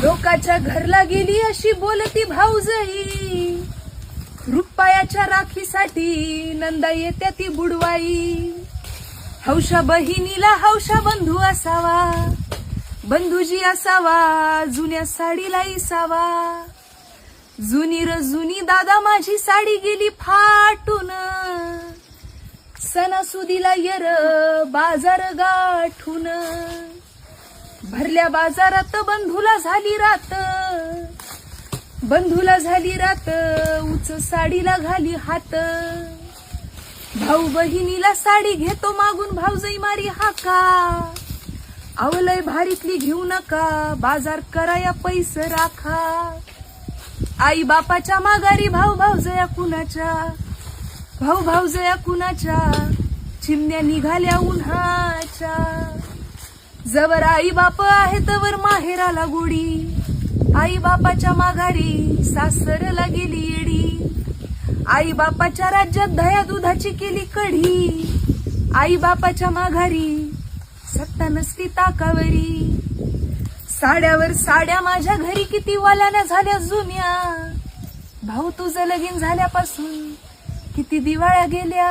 लोकाच्या घरला गेली अशी बोलती भाऊजई, रुपयाच्या राखीसाठी नंदा येत्या ती बुडवाई. हौशा बहिणीला हौशा बंधू असावा, बंधूजी असावा जुन्या साडीला इसावा. जुनी र जुनी दादा माझी साडी गेली फाटून, सणासुदीला येर बाजार गाठून. भरल्या बाजारात बंधूला झाली रात, बंधूला झाली रात उच साडीला घाली हात. भाऊ बहिणीला साडी घेतो मागून भाऊजई मारी हाका, आवलय भारीतली घेऊ नका बाजार कराया पैसे राखा. आई बापाच्या माघारी भाऊ भाऊजया कुणाच्या, भाऊ भाऊजया कुणाच्या चिमण्या निघाल्या उन्हाच्या. जवर आई बाप आहे तवर माहेराला गोडी, आई बापाच्या माघारी सासरला गेली येडी. आई बापाच्या राज्यात दया दुधाची केली कढी, आई बापाच्या माघारी सत्ता नसती ताकावरी. साड्यावर साड्या माझ्या घरी किती वाल्याना झाल्या जुन्या, भाऊ तुझं लगीन झाल्यापासून किती दिवाळ्या गेल्या.